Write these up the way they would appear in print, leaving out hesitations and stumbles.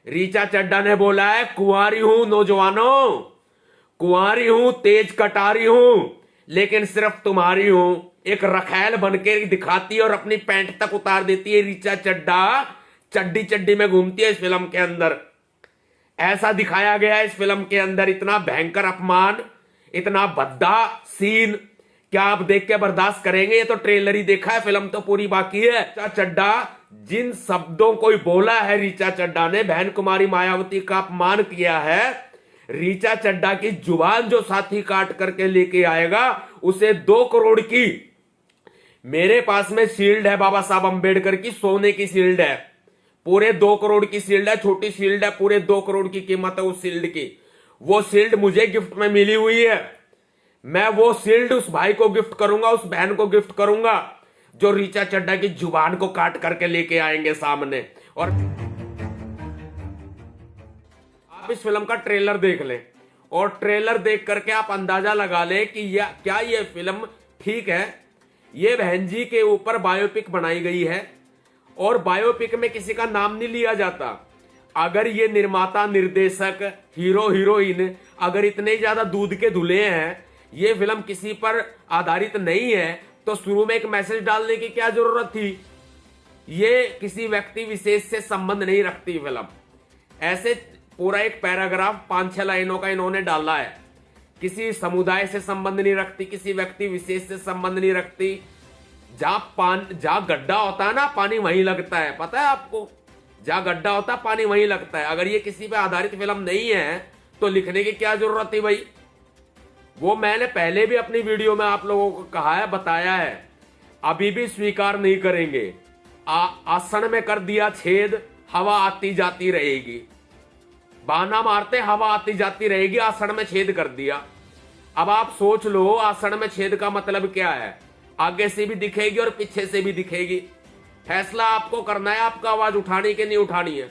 रीचा चड्ढा ने बोला है, कुंवारी हूं नौजवानों, कुंवारी हूं, तेज कटारी हूं, लेकिन सिर्फ तुम्हारी हूं। एक रखैल बनके दिखाती है और अपनी पैंट तक उतार देती है रीचा चड्ढा, चड्डी चड्डी में घूमती है इस फिल्म के अंदर। ऐसा दिखाया गया है इस फिल्म के अंदर, इतना भयंकर अपमान, इतना भद्दा सीन, क्या आप देख के बर्दाश्त करेंगे? ये तो ट्रेलर ही देखा है, फिल्म तो पूरी बाकी है। रीचा चड्ढा, जिन शब्दों को बोला है रीचा चड्ढा ने, बहन कुमारी मायावती का अपमान किया है, रीचा चड्ढा की जुबान जो साथी काट करके लेके आएगा उसे 2 करोड़ की, मेरे पास में शील्ड है बाबा साहब अंबेडकर की, सोने की शील्ड है, पूरे 2 करोड़ की शील्ड है, छोटी शील्ड है, पूरे 2 करोड़ की कीमत है उस शील्ड की। वो शील्ड मुझे गिफ्ट में मिली हुई है, मैं वो शील्ड उस भाई को गिफ्ट करूंगा, उस बहन को गिफ्ट करूंगा जो रीचा चड्ढा की जुबान को काट करके लेके आएंगे सामने। और आप इस फिल्म का ट्रेलर देख लें और ट्रेलर देख करके आप अंदाजा लगा लें कि क्या ये फिल्म ठीक है। ये बहन जी के ऊपर बायोपिक बनाई गई है और बायोपिक में किसी का नाम नहीं लिया जाता। अगर ये निर्माता, निर्देशक, हीरो हीरोइन अगर इतने ज्यादा दूध के धुले हैं, ये फिल्म किसी पर आधारित नहीं है, तो शुरू में एक मैसेज डालने की क्या जरूरत थी? ये किसी व्यक्ति विशेष से संबंध नहीं रखती फिल्म। ऐसे पूरा एक पैराग्राफ 5-6 लाइनों का इन्होंने डाला है, किसी समुदाय से संबंध नहीं रखती, किसी व्यक्ति विशेष से संबंध नहीं रखती। जहां गड्ढा होता है ना, पानी वहीं लगता है, पता है आपको? जहां गड्ढा होता है पानी वहीं लगता है। अगर ये किसी पे आधारित फिल्म नहीं है तो लिखने की क्या जरूरत थी भाई? वो मैंने पहले भी अपनी वीडियो में आप लोगों को कहा है, बताया है, अभी भी स्वीकार नहीं करेंगे। आसन में कर दिया छेद, हवा आती जाती रहेगी। बहाना मारते हवा आती जाती रहेगी, आसन में छेद कर दिया। अब आप सोच लो, आसन में छेद का मतलब क्या है? आगे से भी दिखेगी और पीछे से भी दिखेगी। फैसला आपको करना है, आपको आवाज उठानी कि नहीं उठानी है।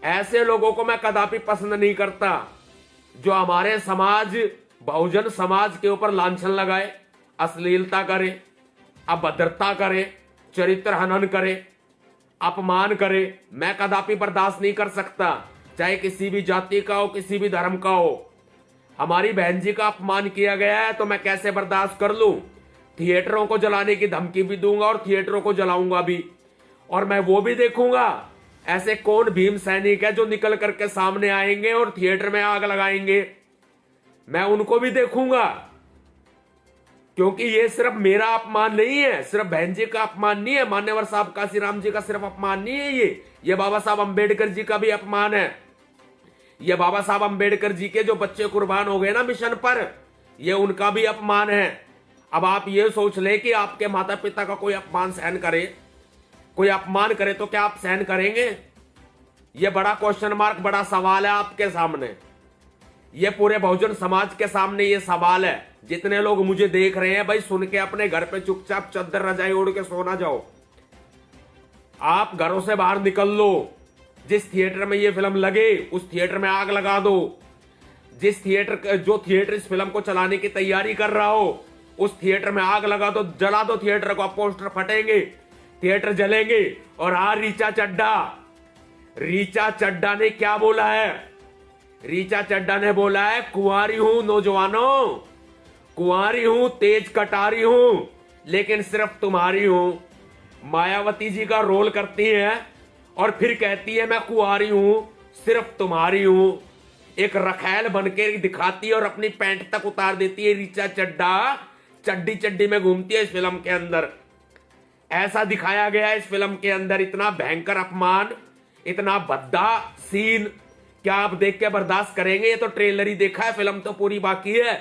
ऐसे लोगों को मैं कदापि पसंद नहीं करता जो हमारे समाज, बहुजन समाज के ऊपर लांछन लगाए, अश्लीलता करे, अभद्रता करे, चरित्र हनन करे, अपमान करे। मैं कदापि बर्दाश्त नहीं कर सकता, चाहे किसी भी जाति का हो, किसी भी धर्म का हो। हमारी बहन जी का अपमान किया गया है तो मैं कैसे बर्दाश्त कर लूं? थिएटरों को जलाने की धमकी भी दूंगा और थिएटरों को जलाऊंगा भी। और मैं वो भी देखूंगा ऐसे कौन भीम सैनिक है जो निकल करके सामने आएंगे और थिएटर में आग लगाएंगे। मैं उनको भी देखूंगा, क्योंकि ये सिर्फ मेरा अपमान नहीं है, सिर्फ बहन जी का अपमान नहीं है, मान्यवर साहब काशीराम जी का सिर्फ अपमान नहीं है, ये बाबा साहब अंबेडकर जी का भी अपमान है। ये बाबा साहब अंबेडकर जी के जो बच्चे कुर्बान हो गए ना मिशन पर, ये उनका भी अपमान है। अब आप ये सोच ले कि आपके माता पिता का कोई अपमान सहन करे, कोई अपमान करे तो क्या आप सहन करेंगे? ये बड़ा क्वेश्चन मार्क, बड़ा सवाल है आपके सामने, ये पूरे बहुजन समाज के सामने ये सवाल है। जितने लोग मुझे देख रहे हैं भाई, सुन के अपने घर पे चुपचाप चद्दर रजाई ओढ़ के सोना जाओ। आप घरों से बाहर निकल लो, जिस थिएटर में ये फिल्म लगे उस थिएटर में आग लगा दो। जो थिएटर इस फिल्म को चलाने की तैयारी कर रहा हो उस थिएटर में आग लगा दो, जला दो थिएटर को। पोस्टर फटेंगे, थिएटर जलेंगे। और हाँ, रीचा चड्ढा ने क्या बोला है? रीचा चड्ढा ने बोला है, कुंवारी हूं नौजवानों, कुंवारी हूं, तेज कटारी हूं, लेकिन सिर्फ तुम्हारी हूं। मायावती जी का रोल करती है और फिर कहती है मैं कुंवारी हूं, सिर्फ तुम्हारी हूं। एक रखैल बनके दिखाती है और अपनी पैंट तक उतार देती है रीचा चड्ढा, चड्डी चड्डी में घूमती है इस फिल्म के अंदर। ऐसा दिखाया गया है इस फिल्म के अंदर, इतना भयंकर अपमान, इतना भद्दा सीन, क्या आप देख के बर्दाश्त करेंगे? ये तो ट्रेलर ही देखा है, फिल्म तो पूरी बाकी है।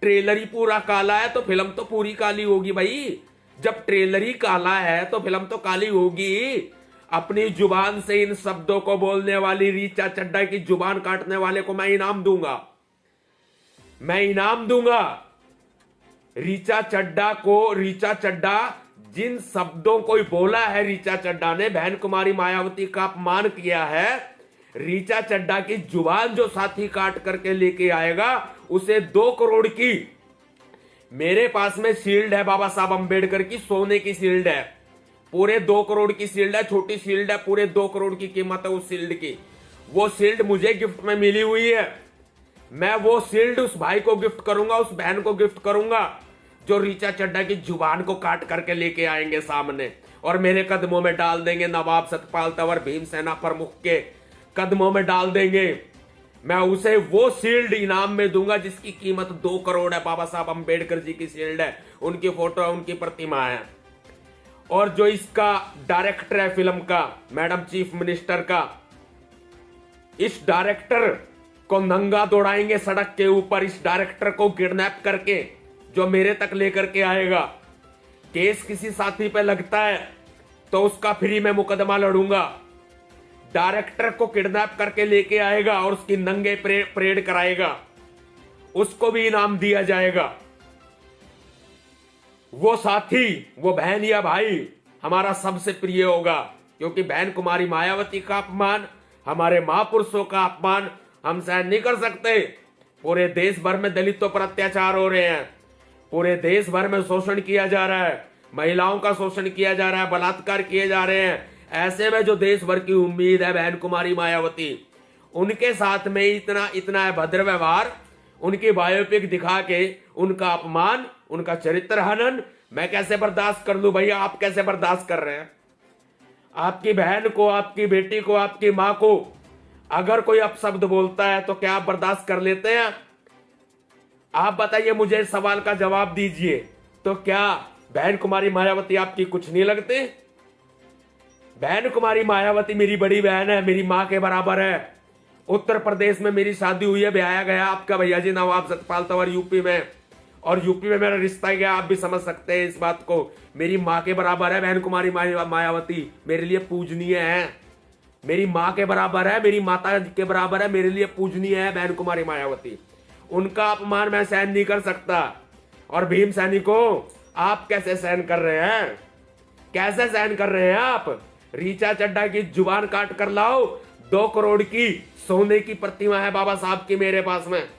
ट्रेलर ही पूरा काला है तो फिल्म तो पूरी काली होगी भाई। जब ट्रेलर ही काला है तो फिल्म तो काली होगी। अपनी जुबान से इन शब्दों को बोलने वाली रीचा चड्ढा की जुबान काटने वाले को मैं इनाम दूंगा, मैं इनाम दूंगा। रीचा चड्ढा, जिन शब्दों को बोला है रीचा चड्ढा ने, बहन कुमारी मायावती का अपमान किया है, रीचा चड्ढा की जुबान जो साथी काट करके लेके आएगा उसे 2 करोड़ की, मेरे पास में शील्ड है बाबा साहब अंबेडकर की, सोने की शील्ड है, पूरे 2 करोड़ की शील्ड है, छोटी शील्ड है, पूरे 2 करोड़ की कीमत है उस शील्ड की। वो शील्ड मुझे गिफ्ट में मिली हुई है। मैं वो शील्ड उस भाई को गिफ्ट करूंगा, उस बहन को गिफ्ट करूंगा जो ऋचा चड्ढा की जुबान को काट करके लेके आएंगे सामने और मेरे कदमों में डाल देंगे। नवाब सतपाल तंवर भीमसेना प्रमुख के कदमों में डाल देंगे। मैं उसे वो शील्ड इनाम में दूंगा जिसकी कीमत 2 करोड़ है। बाबा साहब अंबेडकर जी की शील्ड है, उनकी फोटो है, उनकी प्रतिमा है। और जो इसका डायरेक्टर है फिल्म का, मैडम चीफ मिनिस्टर का, इस डायरेक्टर को नंगा दौड़ाएंगे सड़क के ऊपर। इस डायरेक्टर को किडनैप करके जो मेरे तक लेकर के आएगा, केस किसी साथी पे लगता है तो उसका फ्री में मुकदमा लड़ूंगा। डायरेक्टर को किडनैप करके लेके आएगा और उसकी नंगे परेड कराएगा, उसको भी इनाम दिया जाएगा। वो साथी, वो बहन या भाई हमारा सबसे प्रिय होगा, क्योंकि बहन कुमारी मायावती का अपमान, हमारे महापुरुषों का अपमान हम सहन नहीं कर सकते। पूरे देश भर में दलितों पर अत्याचार हो रहे हैं, पूरे देश भर में शोषण किया जा रहा है, महिलाओं का शोषण किया जा रहा है, बलात्कार किए जा रहे हैं। ऐसे में जो देश भर की उम्मीद है बहन कुमारी मायावती, उनके साथ में इतना अभद्र व्यवहार, उनकी बायोपिक दिखा के उनका अपमान, उनका चरित्र हनन मैं कैसे बर्दाश्त कर लूं? भैया आप कैसे बर्दाश्त कर रहे हैं? आपकी बहन को, आपकी बेटी को, आपकी मां को अगर कोई अपशब्द बोलता है तो क्या आप बर्दाश्त कर लेते हैं? आप बताइए, मुझे इस सवाल का जवाब दीजिए। तो क्या बहन कुमारी मायावती आपकी कुछ नहीं लगती? बहन कुमारी मायावती मेरी बड़ी बहन है, मेरी मां के बराबर है। उत्तर प्रदेश में मेरी शादी हुई है, ब्याया गया आपका भैया जी नवाब सतपाल तंवर यूपी में, और यूपी में मेरा रिश्ता गया। आप भी समझ सकते हैं इस बात को। मेरी मां के बराबर है बहन कुमारी मायावती, मेरे लिए पूजनीय है। मेरी मां के बराबर है, मेरी माता के बराबर है, मेरे लिए पूजनीय है बहन कुमारी मायावती। उनका अपमान मैं सहन नहीं कर सकता। और भीम सैनिकों, आप कैसे सहन कर रहे हैं? कैसे सहन कर रहे हैं आप? ऋचा चड्ढा की जुबान काट कर लाओ। 2 करोड़ की सोने की प्रतिमा है बाबा साहब की मेरे पास में।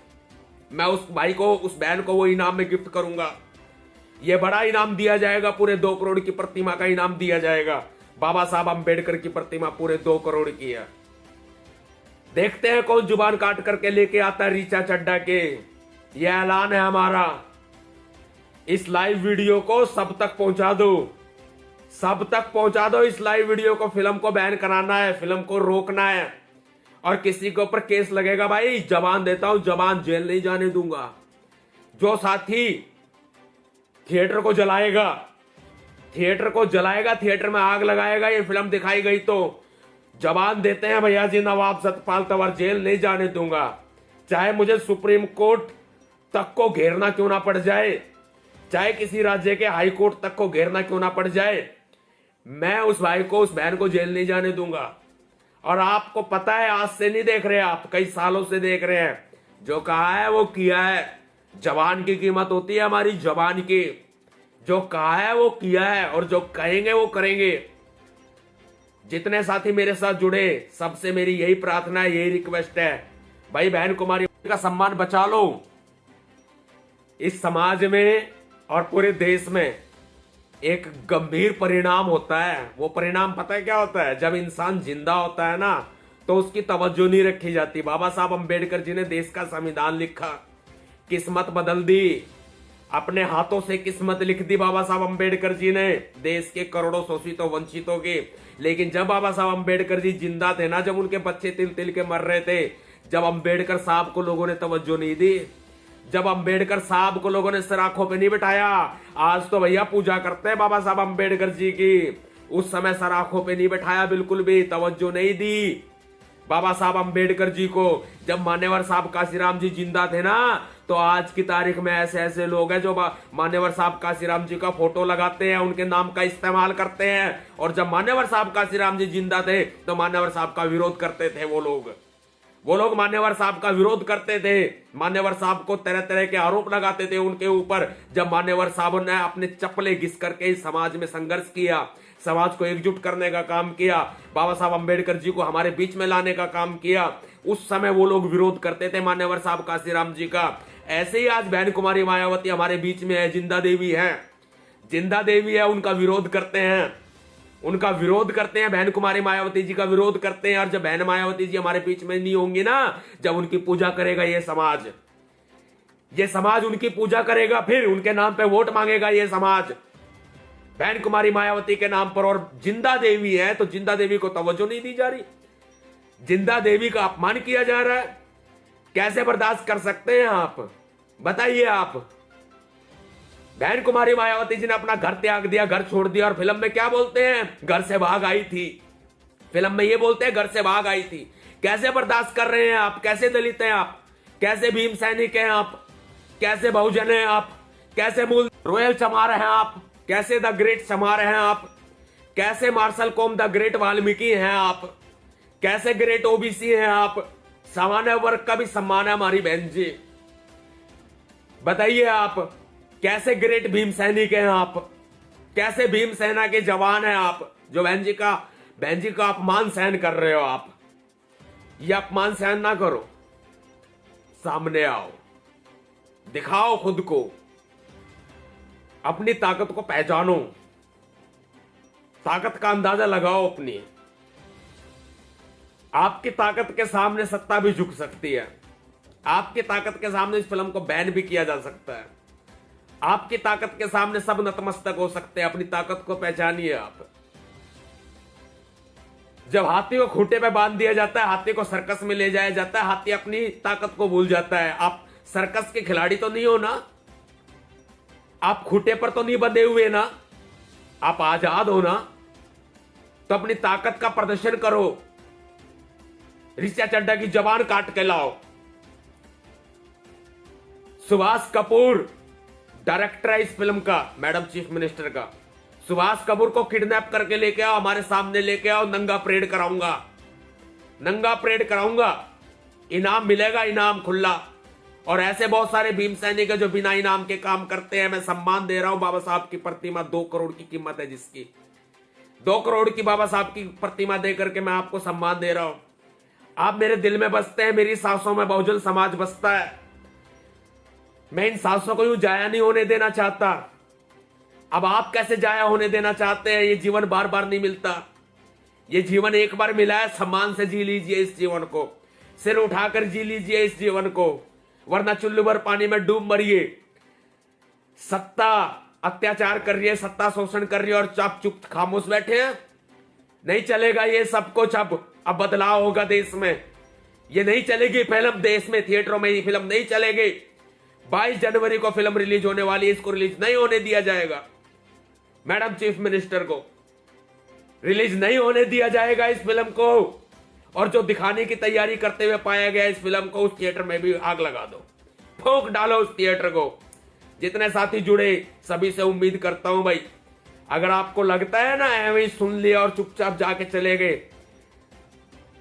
मैं उस भाई को, उस बहन को वो इनाम में गिफ्ट करूंगा। ये बड़ा इनाम दिया जाएगा, पूरे 2 करोड़ की प्रतिमा का इनाम दिया जाएगा। बाबा साहब अंबेडकर की प्रतिमा पूरे 2 करोड़ की है। देखते हैं कौन जुबान काट करके लेके आता है ऋचा चड्ढा के। ये ऐलान है हमारा। इस लाइव वीडियो को सब तक पहुंचा दो, सब तक पहुंचा दो इस लाइव वीडियो को। फिल्म को बैन कराना है, फिल्म को रोकना है, और किसी के ऊपर केस लगेगा भाई, जबान देता हूं, जबान जेल नहीं जाने दूंगा। जो साथी थिएटर को जलाएगा, थिएटर में आग लगाएगा, ये फिल्म दिखाई गई तो जबान देते हैं भैया जी नवाब सतपाल तंवर, जेल नहीं जाने दूंगा। चाहे मुझे सुप्रीम कोर्ट तक को घेरना क्यों ना पड़ जाए, चाहे किसी राज्य के हाई कोर्ट तक को घेरना क्यों ना पड़ जाए, मैं उस भाई को, उस बहन को जेल नहीं जाने दूंगा। और आपको पता है, आज से नहीं देख रहे आप, कई सालों से देख रहे हैं। जो कहा है वो किया है। जबान की कीमत होती है हमारी, जबान की। जो कहा है वो किया है, और जो कहेंगे वो करेंगे। जितने साथी मेरे साथ जुड़े, सबसे मेरी यही प्रार्थना है, यही रिक्वेस्ट है, भाई बहन कुमारी का सम्मान बचा लो। इस समाज में और पूरे देश में एक गंभीर परिणाम होता है। वो परिणाम पता है क्या होता है? जब इंसान जिंदा होता है ना, तो उसकी तवज्जो नहीं रखी जाती। बाबा साहब अंबेडकर जी ने देश का संविधान लिखा, किस्मत बदल दी, अपने हाथों से किस्मत लिख दी बाबा साहब अंबेडकर जी ने देश के करोड़ों शोषितों वंचितों की। लेकिन जब बाबा साहब अंबेडकर जी जिंदा थे ना, जब उनके बच्चे तिल तिल के मर रहे थे, जब अंबेडकर साहब को लोगों ने तवज्जो नहीं दी, जब अंबेडकर साहब को लोगों ने सर आंखों पे नहीं बिठाया। आज तो भैया पूजा करते हैं बाबा साहब अंबेडकर जी की, उस समय सर आंखों पे नहीं बिठाया, बिल्कुल भी तवज्जो नहीं दी बाबा साहब अंबेडकर जी को। जब मान्यवर साहब काशीराम जी जिंदा थे ना, तो आज की तारीख में ऐसे ऐसे लोग हैं जो मान्यवर साहब काशीराम जी का फोटो लगाते हैं, उनके नाम का इस्तेमाल करते हैं। और जब मान्यवर साहब काशीराम जी जिंदा थे तो मान्यवर साहब का विरोध करते थे। वो लोग मान्यवर साहब का विरोध करते थे, मान्यवर साहब को तरह तरह के आरोप लगाते थे उनके ऊपर। जब मान्यवर साहब ने अपने चप्पलें घिस करके इस समाज में संघर्ष किया, समाज को एकजुट करने का काम किया, बाबा साहब अंबेडकर जी को हमारे बीच में लाने का काम किया, उस समय वो लोग विरोध करते थे मान्यवर साहब काशीराम जी का। ऐसे ही आज बहन कुमारी मायावती हमारे बीच में है, जिंदा देवी है, उनका विरोध करते हैं। उनका विरोध करते हैं, बहन कुमारी मायावती जी का विरोध करते हैं। और जब बहन मायावती जी हमारे बीच में नहीं होंगी ना, जब उनकी पूजा करेगा ये समाज उनकी पूजा करेगा, फिर उनके नाम पे वोट मांगेगा ये समाज बहन कुमारी मायावती के नाम पर। और जिंदा देवी है तो जिंदा देवी को तवज्जो नहीं दी जा रही, जिंदा देवी का अपमान किया जा रहा है। कैसे बर्दाश्त कर सकते हैं आप, बताइए आप। बहन कुमारी मायावती जी ने अपना घर त्याग दिया, घर छोड़ दिया, और फिल्म में क्या बोलते हैं, घर से भाग आई थी। फिल्म में ये बोलते हैं घर से भाग आई थी। कैसे बर्दाश्त कर रहे हैं आप, कैसे दलित हैं आप, कैसे भीम सैनिक हैं आप, कैसे बहुजन हैं आप, कैसे मूल रॉयल चमार हैं आप, कैसे द ग्रेट चमार हैं आप, कैसे मार्शल कॉम द ग्रेट वाल्मीकि हैं आप, कैसे ग्रेट ओबीसी हैं आप। सामान्य वर्ग का भी सम्मान है हमारी बहन जी। बताइए आप, कैसे ग्रेट भीम सैनिक हैं आप, कैसे भीम सेना के जवान हैं आप, जो बहन जी का अपमान सहन कर रहे हो आप। ये अपमान सहन ना करो, सामने आओ, दिखाओ खुद को, अपनी ताकत को पहचानो, ताकत का अंदाजा लगाओ अपनी। आपकी ताकत के सामने सत्ता भी झुक सकती है, आपकी ताकत के सामने इस फिल्म को बैन भी किया जा सकता है, आपकी ताकत के सामने सब नतमस्तक हो सकते हैं। अपनी ताकत को पहचानिए आप। जब हाथी को खूंटे पे बांध दिया जाता है, हाथी को सर्कस में ले जाया जाता है, हाथी अपनी ताकत को भूल जाता है। आप सर्कस के खिलाड़ी तो नहीं हो ना, आप खूंटे पर तो नहीं बंधे हुए ना, आप आजाद हो ना, तो अपनी ताकत का प्रदर्शन करो। ऋचा चड्ढा की जबान काट के लाओ। सुभाष कपूर डायरेक्टर है इस फिल्म का, मैडम चीफ मिनिस्टर का। सुभाष कपूर को किडनैप करके लेके आओ, हमारे सामने लेके आओ, नंगा परेड कराऊंगा, नंगा परेड कराऊंगा, इनाम मिलेगा, इनाम खुला। और ऐसे बहुत सारे भीम सैनिक है जो बिना इनाम के काम करते हैं। मैं सम्मान दे रहा हूं बाबा साहब की प्रतिमा, 2 करोड़ की कीमत है जिसकी, 2 करोड़ की बाबा साहब की प्रतिमा दे करके मैं आपको सम्मान दे रहा हूं। आप मेरे दिल में बसते हैं, मेरी सांसों में बहुजन समाज बसता है। मैं इन सांसों को यूं जाया नहीं होने देना चाहता। अब आप कैसे जाया होने देना चाहते हैं? ये जीवन बार बार नहीं मिलता, ये जीवन एक बार मिला है। सम्मान से जी लीजिए इस जीवन को, सिर उठाकर जी लीजिए इस जीवन को, वरना चुल्लू भर पानी में डूब मरिए। सत्ता अत्याचार कर रही है, सत्ता शोषण कर रही है, और आप चुप खामोश बैठे हैं। नहीं चलेगा ये सब कुछ। अब बदलाव होगा देश में। ये नहीं चलेगी फिल्म देश में, थिएटरों में ये फिल्म नहीं चलेगी। 22 जनवरी को फिल्म रिलीज होने वाली है, इसको रिलीज नहीं होने दिया जाएगा। मैडम चीफ मिनिस्टर को रिलीज नहीं होने दिया जाएगा इस फिल्म को। और जो दिखाने की तैयारी करते हुए पाया गया इस फिल्म को, उस थिएटर में भी आग लगा दो, फूंक डालो उस थिएटर को। जितने साथी जुड़े सभी से उम्मीद करता हूं भाई, अगर आपको लगता है ना ऐਵੇਂ सुन लिया और चुपचाप जाके चले गए,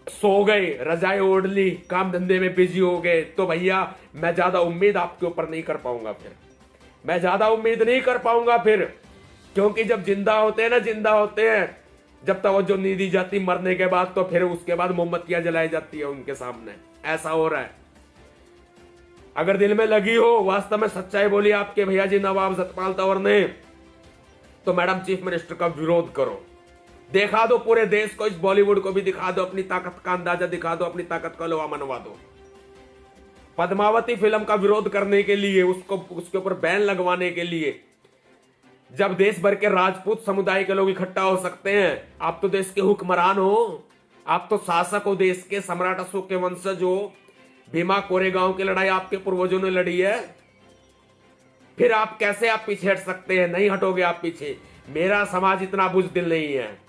सो गए, रजाई ओढ़ ली, काम धंधे में बिजी हो गए, तो भैया मैं ज्यादा उम्मीद आपके ऊपर नहीं कर पाऊंगा। फिर मैं ज्यादा उम्मीद नहीं कर पाऊंगा फिर, क्योंकि जब जिंदा होते हैं ना, जिंदा होते हैं, जब तवज्जो नहीं दी जाती मरने के बाद, तो फिर उसके बाद मोमबत्तियां जलाई जाती है उनके सामने। ऐसा हो रहा है। अगर दिल में लगी हो, वास्तव में सच्चाई बोली आपके भैया जी नवाब सतपाल तंवर ने, तो मैडम चीफ मिनिस्टर का विरोध करो। दिखा दो पूरे देश को, इस बॉलीवुड को भी दिखा दो, अपनी ताकत का अंदाजा दिखा दो, अपनी ताकत का लोहा मनवा दो। पद्मावती फिल्म का विरोध करने के लिए, उसके ऊपर बैन लगवाने के लिए, जब देश भर के राजपूत समुदाय के लोग इकट्ठा हो सकते हैं। आप तो देश के हुक्मरान हो, आप तो शासक हो, देश के सम्राट अशोक के वंशज हो। भीमा कोरेगांव की लड़ाई आपके पूर्वजों ने लड़ी है। फिर आप कैसे आप पीछे हट सकते हैं? नहीं हटोगे आप पीछे। मेरा समाज इतना बुज़दिल नहीं है,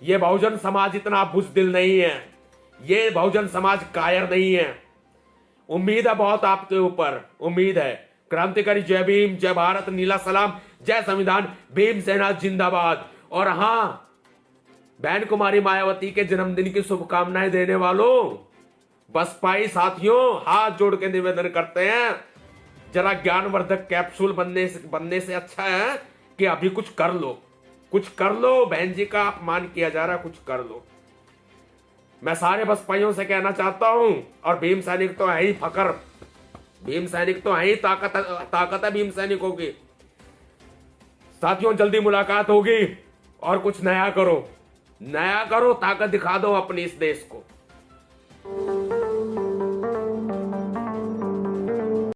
ये बहुजन समाज इतना बुज़दिल नहीं है, ये बहुजन समाज कायर नहीं है। उम्मीद है बहुत आपके ऊपर, उम्मीद है। क्रांतिकारी जय भीम, जय भारत, नीला सलाम, जय संविधान, भीम सेना जिंदाबाद। और हां, बहन कुमारी मायावती के जन्मदिन की शुभकामनाएं देने वालों, बसपाई साथियों, हाथ जोड़ के निवेदन करते हैं, जरा ज्ञानवर्धक कैप्सूल बनने से अच्छा है कि अभी कुछ कर लो, कुछ कर लो। बहन जी का अपमान किया जा रहा है, कुछ कर लो। मैं सारे बसपाइयों से कहना चाहता हूं, और भीम सैनिक तो है ही फकर, भीम सैनिक तो है ही ताकत है भीम सैनिकों की। साथियों, जल्दी मुलाकात होगी और कुछ नया करो, नया करो, ताकत दिखा दो अपने इस देश को।